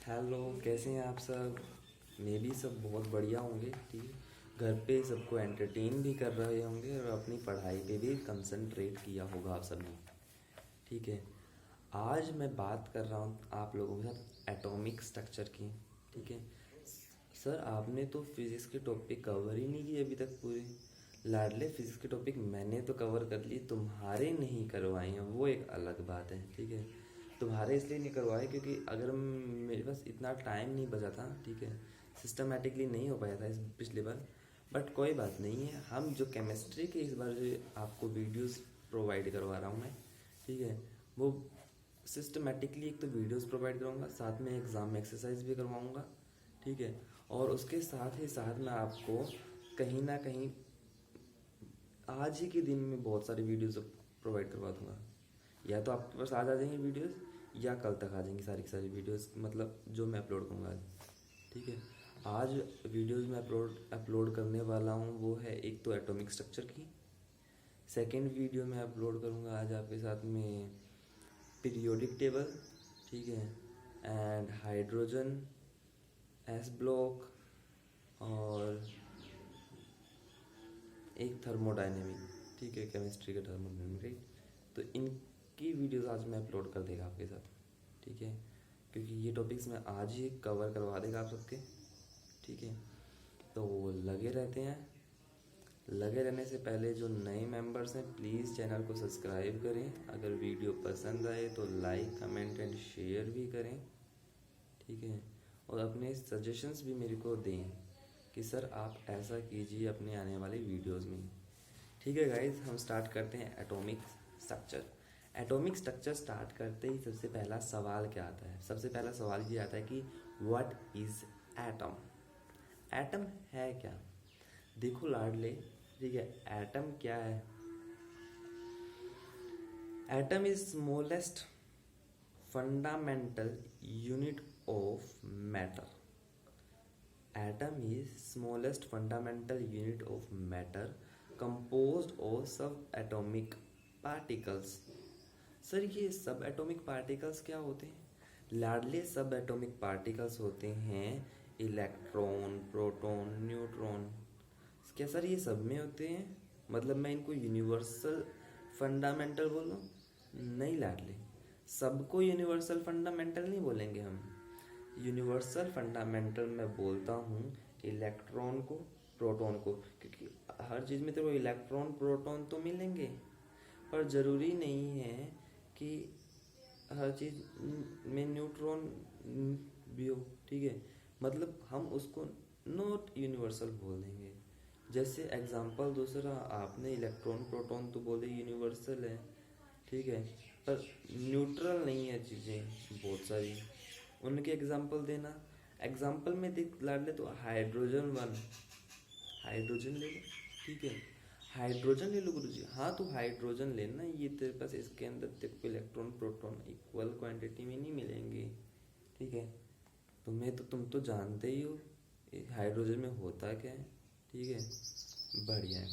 Hello, कैसे हैं आप सब। मैं भी सब बहुत बढ़िया होंगे। ठीक है, घर पे सबको एंटरटेन भी कर रहे होंगे और अपनी पढ़ाई पे भी कंसंट्रेट किया होगा आप सबने। ठीक है, आज मैं बात कर रहा हूँ आप लोगों के साथ एटॉमिक स्ट्रक्चर की। ठीक है सर, आपने तो फिज़िक्स के टॉपिक कवर ही नहीं किए अभी तक पूरे। लाडले, फिज़िक्स के टॉपिक मैंने तो कवर कर लिए, तुम्हारे नहीं करवाए हैं, वो एक अलग बात है। ठीक है, तुम्हारे इसलिए नहीं करवाए क्योंकि अगर मेरे पास इतना टाइम नहीं बचा था। ठीक है, सिस्टमेटिकली नहीं हो पाया था इस पिछली बार। बट कोई बात नहीं है, हम जो केमिस्ट्री के इस बार जो आपको वीडियोस प्रोवाइड करवा रहा हूँ मैं, ठीक है, वो सिस्टमेटिकली एक तो वीडियोस प्रोवाइड करूँगा, साथ में एग्ज़ाम में एक्सरसाइज भी करवाऊँगा। ठीक है, और उसके साथ ही साथ मैं आपको कहीं ना कहीं आज ही के दिन में बहुत सारी वीडियोस प्रोवाइड करवा दूंगा। या तो आपके पास आज आ जाएंगी वीडियोस, या कल तक आ जाएंगी सारी की सारी वीडियोस, मतलब जो मैं अपलोड करूँगा आज। ठीक है, आज वीडियोस में अपलोड करने वाला हूँ वो है एक तो एटॉमिक स्ट्रक्चर की। सेकेंड वीडियो में अपलोड करूँगा आज आपके साथ में पीरियोडिक टेबल। ठीक है, एंड हाइड्रोजन, एस ब्लॉक, और एक थर्मोडाइनेमिक। ठीक है, केमिस्ट्री का थर्मोडाइनेमिक, राइट। तो इनकी वीडियोस आज मैं अपलोड कर देगा आपके साथ। ठीक है, क्योंकि ये टॉपिक्स मैं आज ही कवर करवा देगा आप सबके। ठीक है, तो लगे रहते हैं। लगे रहने से पहले जो नए मेंबर्स हैं प्लीज़ चैनल को सब्सक्राइब करें। अगर वीडियो पसंद आए तो लाइक, कमेंट एंड शेयर भी करें। ठीक है, और अपने सजेशंस भी मेरे को दें कि सर आप ऐसा कीजिए अपने आने वाले वीडियोस में। ठीक है गाइज, हम स्टार्ट करते हैं atomic structure. Atomic structure start करते ही सबसे पहला सवाल क्या आता है? सबसे पहला सवाल ये आता है कि व्हाट इज एटम। एटम है क्या? देखो लाडले, ठीक है, एटम क्या है? Atom is smallest fundamental unit of matter. Atom is smallest fundamental unit of matter composed of subatomic particles. Sir ये सब एटॉमिक पार्टिकल्स क्या होते हैं? लाडले, सब एटॉमिक पार्टिकल्स होते हैं इलेक्ट्रॉन, प्रोटॉन, न्यूट्रॉन। क्या सर ये सब में होते हैं? मतलब मैं इनको यूनिवर्सल फंडामेंटल बोलूँ? नहीं लाडले, सबको यूनिवर्सल फंडामेंटल नहीं बोलेंगे हम। यूनिवर्सल फंडामेंटल मैं बोलता हूँ इलेक्ट्रॉन को, प्रोटॉन को, क्योंकि हर चीज़ में तो इलेक्ट्रॉन प्रोटॉन तो मिलेंगे, पर ज़रूरी नहीं है कि हर चीज़ में न्यूट्रॉन भी हो। ठीक है, मतलब हम उसको नॉट यूनिवर्सल बोल देंगे। जैसे एग्जांपल दूसरा, आपने इलेक्ट्रॉन प्रोटॉन तो बोले यूनिवर्सल है, ठीक है, पर न्यूट्रल नहीं है चीज़ें बहुत सारी, उनके एग्जाम्पल देना। एग्जाम्पल में देख लाडले, तो हाइड्रोजन वन, हाइड्रोजन ले लो। ठीक है, हाइड्रोजन ले लो गुरुजी। हाँ, तो हाइड्रोजन लेना, ये तेरे पास इसके अंदर तेरे को इलेक्ट्रॉन प्रोटॉन इक्वल क्वांटिटी में नहीं मिलेंगे। ठीक है, तुम तो जानते ही हो हाइड्रोजन में होता क्या है। ठीक है, बढ़िया है।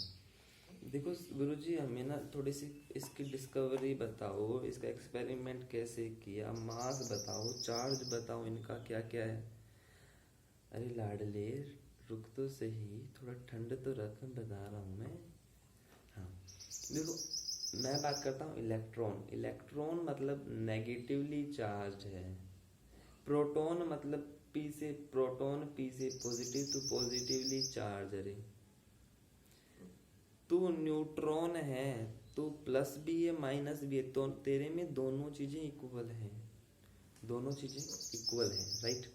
देखो गुरुजी, हमें ना थोड़ी सी इसकी डिस्कवरी बताओ, इसका एक्सपेरिमेंट कैसे किया, मास बताओ, चार्ज बताओ, इनका क्या क्या है। अरे लाडले, रुक तो सही, थोड़ा ठंड तो रख, बता रहा हूँ मैं। हाँ, देखो, मैं बात करता हूँ इलेक्ट्रॉन। इलेक्ट्रॉन मतलब नेगेटिवली चार्ज है। प्रोटॉन मतलब प्रोटॉन पी से पॉजिटिव टू पॉजिटिवली चार्ज। अरे तू न्यूट्रॉन है, तू प्लस भी है माइनस भी है, तो तेरे में दोनों चीजें इक्वल हैं, दोनों चीजें इक्वल हैं, राइट।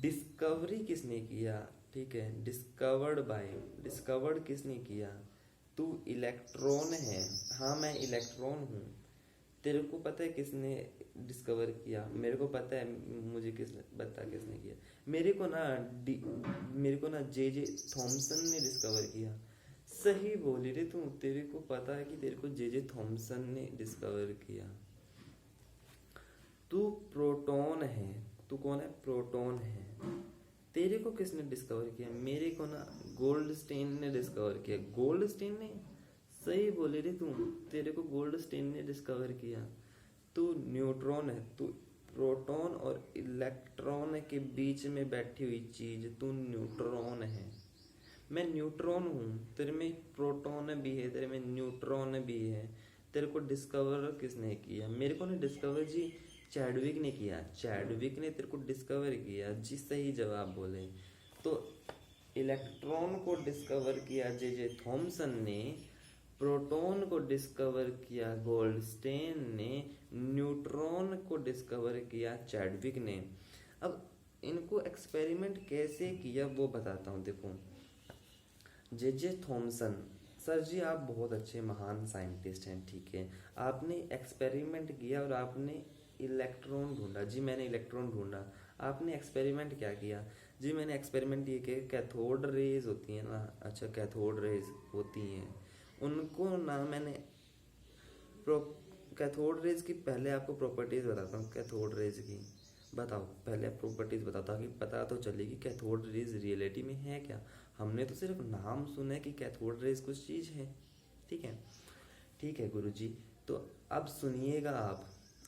डिस्कवरी किसने किया? ठीक है, डिस्कवर्ड किसने किया? तू इलेक्ट्रॉन है, हाँ मैं इलेक्ट्रॉन हूँ। तेरे को पता है किसने डिस्कवर किया? मेरे को पता है, मुझे किसने किया। मेरे को ना जे थॉमसन ने डिस्कवर किया। सही बोली रे तू, तेरे को पता है कि तेरे को जे थॉमसन ने डिस्कवर किया। तू प्रोटॉन है, तू कौन है? प्रोटॉन है। तेरे को किसने डिस्कवर किया? मेरे को ना गोल्डस्टेन ने डिस्कवर किया। गोल्डस्टेन ने? सही बोले रे तू, तेरे को गोल्डस्टेन ने डिस्कवर किया। तू न्यूट्रॉन है, तू प्रोटॉन और इलेक्ट्रॉन के बीच में बैठी हुई चीज, तू न्यूट्रॉन है। मैं न्यूट्रॉन हूँ, तेरे में प्रोटॉन भी है, तेरे में न्यूट्रॉन भी है। तेरे को डिस्कवर किसने किया? मेरे को नहीं डिस्कवर जी, चैडविक ने किया। चैडविक ने तेरे को डिस्कवर किया जी, सही जवाब बोले तो। इलेक्ट्रॉन को डिस्कवर किया जे जे थॉमसन ने, प्रोटॉन को डिस्कवर किया गोल्डस्टेन ने, न्यूट्रॉन को डिस्कवर किया चैडविक ने। अब इनको एक्सपेरिमेंट कैसे किया वो बताता हूँ। देखो, जे जे थॉमसन सर जी, आप बहुत अच्छे महान साइंटिस्ट हैं, ठीक है। आपने एक्सपेरिमेंट किया और आपने इलेक्ट्रॉन ढूंढा जी, मैंने इलेक्ट्रॉन ढूंढा। आपने एक्सपेरिमेंट क्या किया जी? मैंने एक्सपेरिमेंट ये किया, कैथोड रेज होती है ना, अच्छा कैथोड रेज होती हैं, उनको ना मैंने कैथोड रेज की पहले आपको प्रॉपर्टीज बताता हूँ। कैथोड रेज की बताओ, पहले प्रॉपर्टीज बताओ ताकि पता तो चले कि कैथोड रेज रियलिटी में है क्या। हमने तो सिर्फ नाम सुना है कि कैथोड रेज कुछ चीज़ है, ठीक है। ठीक है गुरुजी, तो अब सुनिएगा।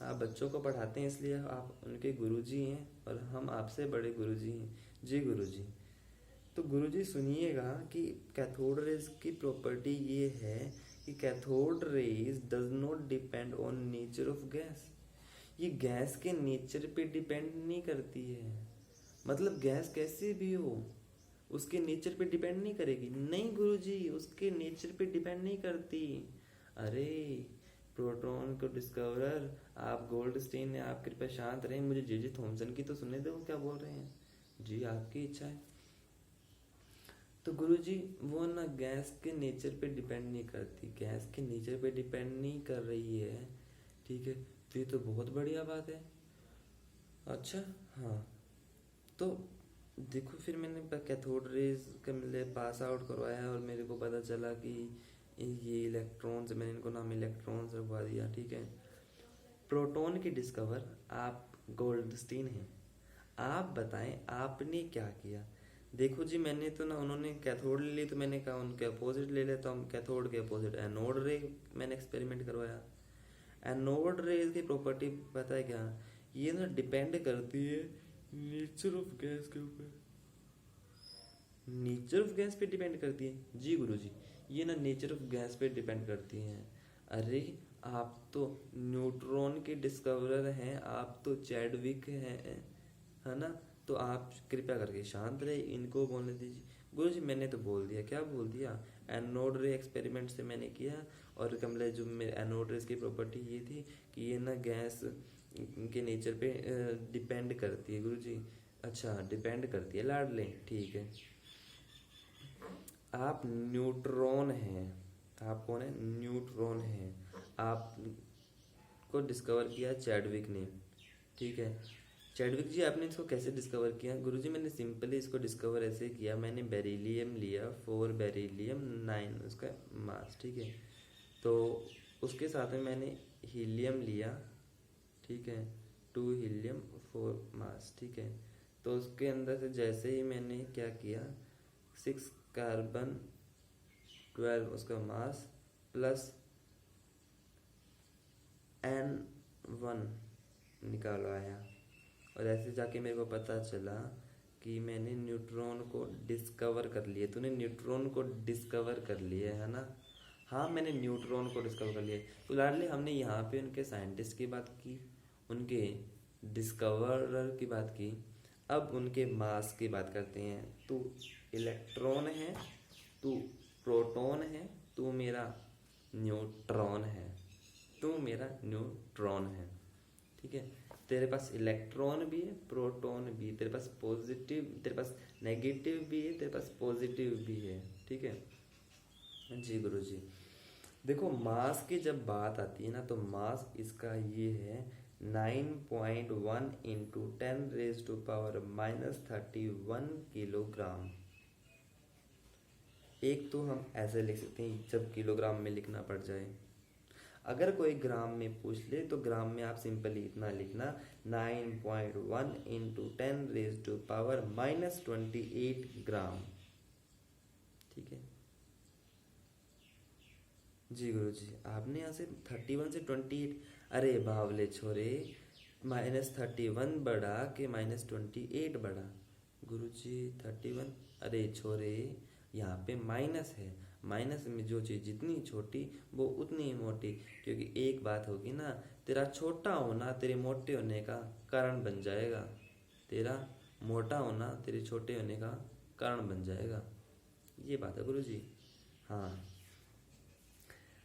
आप बच्चों को पढ़ाते हैं इसलिए आप उनके गुरुजी हैं और हम आपसे बड़े गुरुजी हैं जी गुरुजी। तो गुरुजी सुनिएगा कि कैथोड रेज की प्रॉपर्टी ये है कि cathode rays does not depend on nature of gas. ये गैस के नेचर पे डिपेंड नहीं करती है। मतलब गैस कैसी भी हो उसके नेचर पे डिपेंड नहीं करेगी। नहीं गुरुजी, उसके नेचर पे डिपेंड नहीं करती। अरे प्रोटॉन को डिस्कवरर आप गोल्डस्टीन ने, आप कृपया शांत रहें, मुझे जे जे थॉमसन की तो सुनने दो क्या बोल रहे हैं जी, आपकी इच्छा है। तो गुरुजी वो ना गैस के नेचर पे डिपेंड नहीं करती, गैस के नेचर पे डिपेंड नहीं कर रही है, ठीक है। तो ये तो बहुत बढ़िया बात है। अच्छा हाँ, तो देखो फिर मैंने कैथोड रेज का मतलब पास आउट करवाया और मेरे को पता चला कि ये इलेक्ट्रॉन्स, मैंने इनको नाम इलेक्ट्रॉन्स रखवा दिया, ठीक है। प्रोटॉन की डिस्कवर आप गोल्डस्टीन हैं। आप बताएं आपने क्या किया? देखो जी, मैंने तो ना, उन्होंने कैथोड ले ली तो मैंने कहा उनके अपोजिट ले लेता हूँ, कैथोड के अपोजिट एनोड रे मैंने एक्सपेरिमेंट करवाया। एनोड रेज की प्रॉपर्टी पता है क्या? ये ना डिपेंड करती है नेचर ऑफ गैस के ऊपर। नेचर ऑफ गैस पे डिपेंड करती है जी गुरुजी, ये ना नेचर ऑफ गैस पे डिपेंड करती हैं। अरे आप तो न्यूट्रॉन के डिस्कवरर हैं, आप तो चैडविक हैं, है ना। तो आप कृपया करके शांत रहे, इनको बोलने दीजिए। गुरुजी मैंने तो बोल दिया, क्या बोल दिया? एनोड रे एक्सपेरिमेंट से मैंने किया और कमले जो मेरे एनोड रेस की प्रॉपर्टी ये थी कि ये ना गैस के नेचर पे डिपेंड करती है गुरुजी। अच्छा डिपेंड करती है लाडले, ठीक है। आप न्यूट्रॉन हैं। आप कौन है? न्यूट्रॉन हैं। आप को डिस्कवर किया चैडविक ने, ठीक है। चैडविक जी आपने इसको कैसे डिस्कवर किया? गुरुजी मैंने सिंपली इसको डिस्कवर ऐसे किया, मैंने बेरिलियम लिया, 4 बेरिलियम 9 उसका मास, ठीक है। तो उसके साथ में मैंने हीलियम लिया, ठीक है, 2 हीलियम 4 मास, ठीक है। तो उसके अंदर से जैसे ही मैंने क्या किया, 6 कार्बन 12 उसका मास प्लस N1 निकालवाया और ऐसे जाके मेरे को पता चला कि मैंने न्यूट्रॉन को डिस्कवर कर लिया। तूने न्यूट्रॉन को डिस्कवर कर लिया है ना? हाँ मैंने न्यूट्रॉन को डिस्कवर कर लिया। तो लाडले हमने यहाँ पे उनके साइंटिस्ट की बात की, उनके डिस्कवरर की बात की, अब उनके मास की बात करते हैं। तू इलेक्ट्रॉन है, तू प्रोटॉन है, तू मेरा न्यूट्रॉन है, तू मेरा न्यूट्रॉन है, ठीक है। तेरे पास इलेक्ट्रॉन भी है, प्रोटॉन भी है, तेरे पास पॉजिटिव, तेरे पास नेगेटिव भी है, तेरे पास पॉजिटिव भी है, ठीक है जी गुरुजी। देखो मास की जब बात आती है ना, तो मास इसका ये है 9.1 इंटू 10⁻⁻31 किलोग्राम। एक तो हम ऐसे लिख सकते हैं जब किलोग्राम में लिखना पड़ जाए। अगर कोई ग्राम में पूछ ले तो ग्राम में आप सिंपली इतना लिखना 9.1 इंटू 10⁻⁻28 ग्राम, ठीक है जी गुरुजी। आपने यहाँ से 31 से 28, अरे बावले छोरे -31 बढ़ा कि -28 बढ़ा? गुरुजी 31, अरे छोरे यहाँ पे माइनस है, माइनस में जो चीज़ जितनी छोटी वो उतनी ही मोटी, क्योंकि एक बात होगी ना, तेरा छोटा होना तेरे मोटे होने का कारण बन जाएगा, तेरा मोटा होना तेरे छोटे होने का कारण बन जाएगा। ये बात है गुरुजी। हाँ,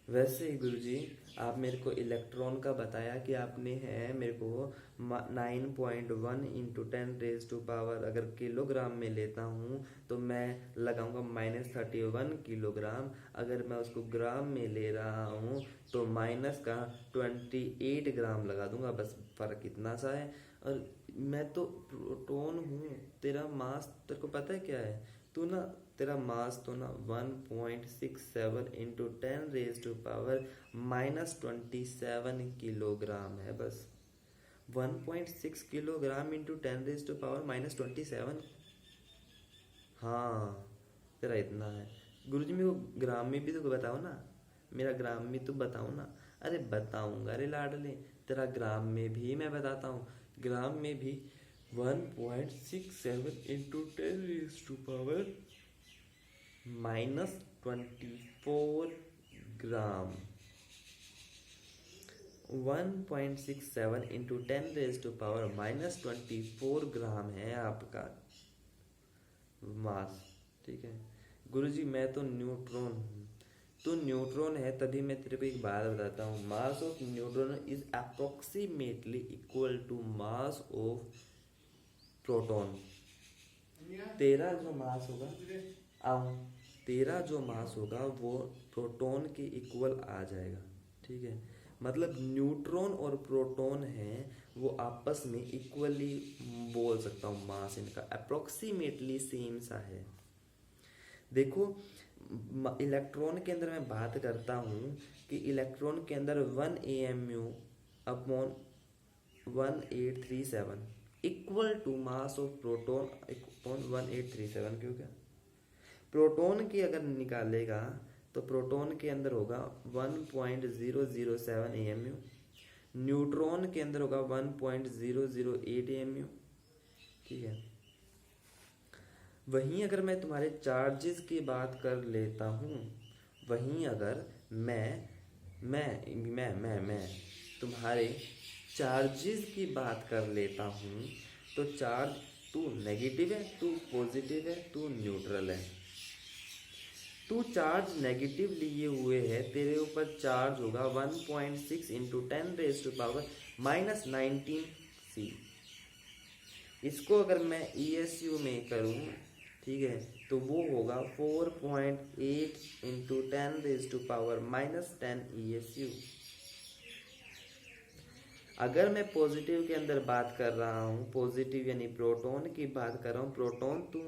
वैसे ही गुरुजी आप मेरे को इलेक्ट्रॉन का बताया कि आपने है मेरे को 9.1 इंटू 10⁻⁴ अगर किलोग्राम में लेता हूँ तो मैं लगाऊंगा -31 किलोग्राम, अगर मैं उसको ग्राम में ले रहा हूँ तो माइनस का 28 ग्राम लगा दूंगा, बस फर्क इतना सा है। और मैं तो प्रोटॉन हूँ, तेरा मास तेरे को पता है क्या है? तू ना, तेरा मास तो ना 1.67 इंटू 10⁻⁻27 किलोग्राम है बस। 1.6 किलोग्राम इंटू 10⁻⁻27। हाँ, तेरा इतना है। गुरुजी मेरे को ग्राम में भी तो बताओ ना, मेरा ग्राम में तो बताओ ना। अरे बताऊंगा रे लाडले, तेरा ग्राम में भी मैं बताता हूँ। ग्राम में भी 1.67 इंटू 10⁻⁻24 ग्राम। 1.67 इंटू 10⁻⁻24 ग्राम है आपका मास, ठीक है। गुरुजी मैं तो न्यूट्रॉन हूँ, तो न्यूट्रॉन है, तभी मैं तेरे को एक बात बताता हूँ। Mass of neutron is approximately equal to mass of proton. तेरा जो मास होगा तेरा जो मास होगा वो प्रोटॉन के इक्वल आ जाएगा, ठीक है। मतलब न्यूट्रॉन और प्रोटॉन हैं वो आपस में इक्वली, बोल सकता हूँ मास इनका अप्रोक्सीमेटली सेम सा है। देखो इलेक्ट्रॉन के अंदर मैं बात करता हूँ कि इलेक्ट्रॉन के अंदर 1 AMU upon 1837 equal to mass of proton upon 1837। क्यों? क्या प्रोटॉन की अगर निकालेगा तो प्रोटॉन के अंदर होगा 1.007 AMU, न्यूट्रॉन के अंदर होगा 1.008 AMU, ठीक है। वहीं अगर मैं तुम्हारे चार्जेस की बात कर लेता हूँ, वहीं अगर मैं तुम्हारे चार्जेस की बात कर लेता हूँ तो चार्ज, तू नेगेटिव है, तू पॉजिटिव है, तू न्यूट्रल है। तू चार्ज नेगेटिव लिए हुए है, तेरे ऊपर चार्ज होगा 1.6 इंटू 10⁻⁻19 C। इसको अगर मैं ESU में करूँ, ठीक है, तो वो होगा 4.8 इंटू 10⁻⁻10 ESU। अगर मैं पॉजिटिव के अंदर बात कर रहा हूँ, पॉजिटिव यानी प्रोटॉन की बात कर रहा हूँ, प्रोटॉन तू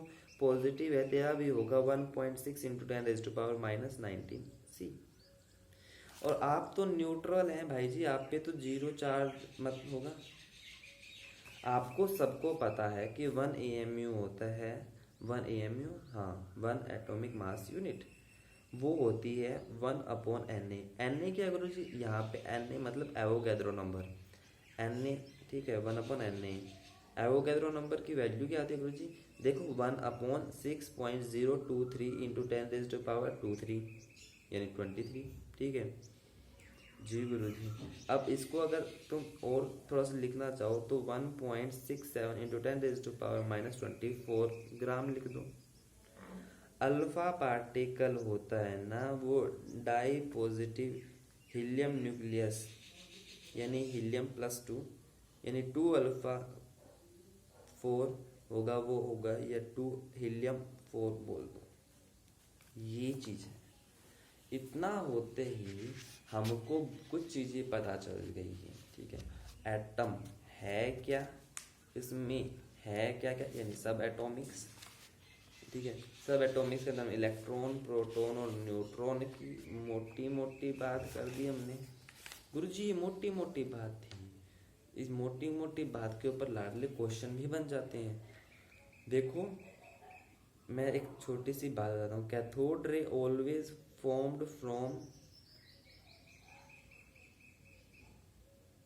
पॉजिटिव है, तेरा भी होगा 1.6 इंटू 10⁻⁻19 C। और आप तो न्यूट्रल हैं भाई जी, आप पे तो जीरो चार्ज मत होगा। आपको सबको पता है कि 1 AMU होता है, 1 AMU, हाँ 1 एटॉमिक मास यूनिट, वो होती है 1/Na। Na क्या गुरु जी? यहाँ पे Na मतलब एवोगैड्रो नंबर, Na, ठीक है, 1/Na। एवोगैड्रो नंबर की वैल्यू क्या आती है गुरु जी? देखो 1/6.023 इंटू 10⁻23 यानी 23, ठीक है जी गुरु जी। अब इसको अगर तुम और थोड़ा सा लिखना चाहो तो 1.67 इंटू 10⁻⁻24 ग्राम लिख दो। अल्फा पार्टिकल होता है ना, वो डाई पॉजिटिव हीलियम न्यूक्लियस यानी हीलियम+2 यानी 2α4 होगा, वो होगा या 2 हीलियम4 बोल दो। ये चीज़ है। इतना होते ही हमको कुछ चीज़ें पता चल गई हैं, ठीक है। एटम है क्या, इसमें है क्या क्या, यानी सब एटॉमिक्स, ठीक है। सब एटॉमिक्स का नाम इलेक्ट्रॉन, प्रोटॉन और न्यूट्रॉन की मोटी मोटी बात कर दी हमने। गुरुजी ये मोटी मोटी बात थी, इस मोटी मोटी बात के ऊपर लाडले क्वेश्चन भी बन जाते हैं। देखो मैं एक छोटी सी बात बताता हूँ। Cathode ray always formed from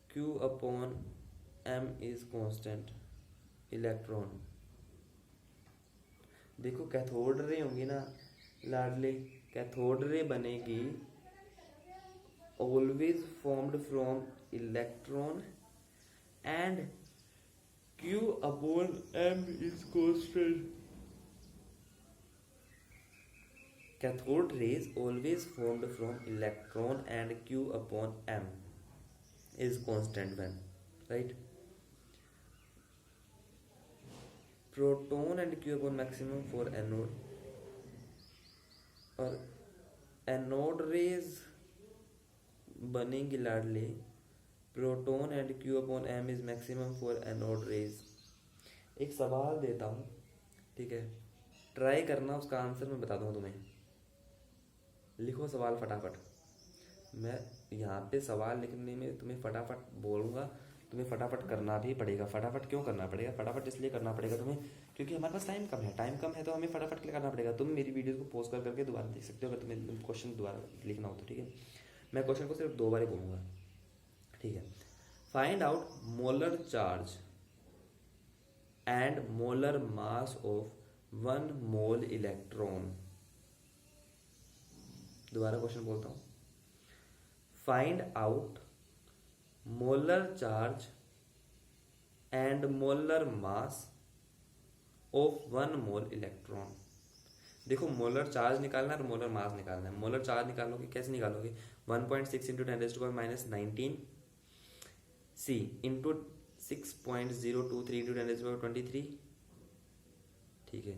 Q upon m is constant electron. देखो कैथोड रे होंगी ना लाडले, कैथोड रे बनेगी always formed from electron and Q upon m is constant। Cathode rays always formed from electron and Q upon m is constant when, right? Proton and Q upon maximum for anode, और anode rays बनेंगी लाडले proton and Q upon M is maximum for anode rays. एक सवाल देता हूँ, ठीक है, try करना, उसका आंसर मैं बता दूंगा तुम्हें। लिखो सवाल फटाफट। मैं यहाँ पे सवाल लिखने में तुम्हें फटाफट बोलूँगा, तुम्हें फटाफट करना भी पड़ेगा। फटाफट क्यों करना पड़ेगा? फटाफट इसलिए करना पड़ेगा तुम्हें क्योंकि हमारे पास टाइम कम है। टाइम कम है तो हमें फटाफट करना पड़ेगा। तुम मेरी वीडियो को पॉज कर करके दोबारा देख सकते हो अगर तुम्हें क्वेश्चन दोबारा लिखना हो तो, ठीक है। मैं क्वेश्चन को सिर्फ 2 बार ही बोलूँगा, ठीक है। Find out molar charge and molar mass of 1 mole electron. दोबारा क्वेश्चन बोलता हूँ। Find out molar charge and molar mass of 1 mole electron. देखो मोलर चार्ज निकालना है और मोलर मास निकालना है। मोलर चार्ज निकालोगे, कैसे निकालोगे? 1.6 इंटू 10⁻⁻19 सी इंटू 6.023 इंटू 10⁻23, ठीक है।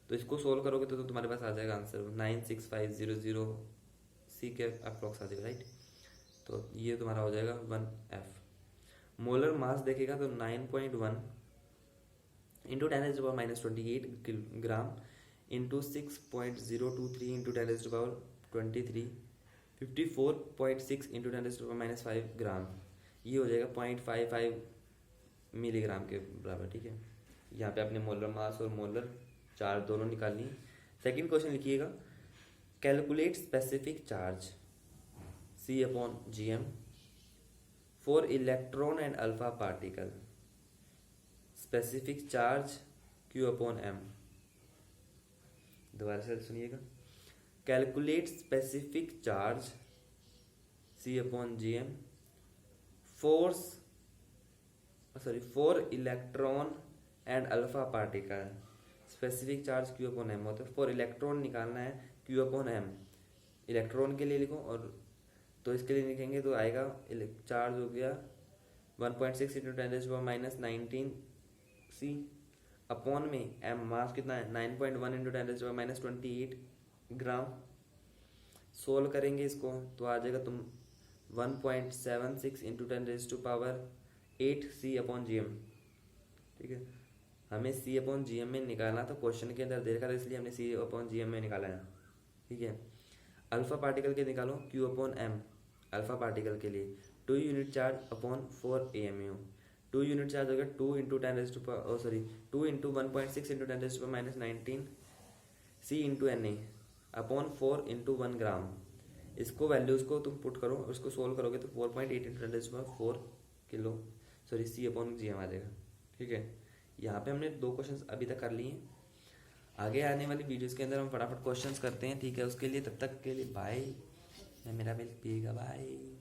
तो इसको सोल्व करोगे तो तुम्हारे पास आ जाएगा आंसर 96500 सी के अप्रॉक्स आ जाएगा, राइट। तो ये तुम्हारा हो जाएगा 1F। मोलर मास देखेगा तो 9.1 into 10⁻28 gram into 6.023 into 10⁻23 54.6 into 10⁻5 ग्राम। ये हो जाएगा 0.55 मिलीग्राम के बराबर, ठीक है। यहाँ पे आपने मोलर मास और मोलर चार्ज दोनों निकालनी है। सेकेंड क्वेश्चन लिखिएगा, calculate specific charge C/Gm for electron and alpha particle. Specific charge Q/m। दोबारा से सुनिएगा, calculate specific charge C/Gm for electron and alpha particle. Specific charge Q/m होता है। फॉर इलेक्ट्रॉन निकालना है Q/m। इलेक्ट्रॉन के लिए लिखो, और तो इसके लिए लिखेंगे तो आएगा चार्ज हो गया 1.6 इंटू 10⁻19 सी अपॉन में एम मास कितना है 9.1 इंटू 10⁻28 ग्राम। सोल्व करेंगे इसको तो आ जाएगा तुम 1.76 इंटू 10⁻8 C/Gm, ठीक है। हमें C/Gm में निकालना था, क्वेश्चन के अंदर देखा था इसलिए हमने C/Gm में निकाला है, ठीक है। अल्फा पार्टिकल के निकालो Q/m। अल्फा पार्टिकल के लिए 2 unit charge upon 4 AMU। 2 unit charge हो गया 2 into 2 into 1.6 into 10⁻19 C into Na upon 4 into 1 ग्राम। इसको वैल्यूज को तुम पुट करो, उसको सोल्व करोगे तो 4.8 इंटू 10⁻4 किलो C/Gm आ जाएगा, ठीक है। यहाँ पे हमने 2 क्वेश्चंस अभी तक कर लिए हैं। आगे आने वाली वीडियोस के अंदर हम फटाफट क्वेश्चंस करते हैं, ठीक है। उसके लिए तब तक के लिए बाय। मैं मेरा मिल्क पिएगा, बाय।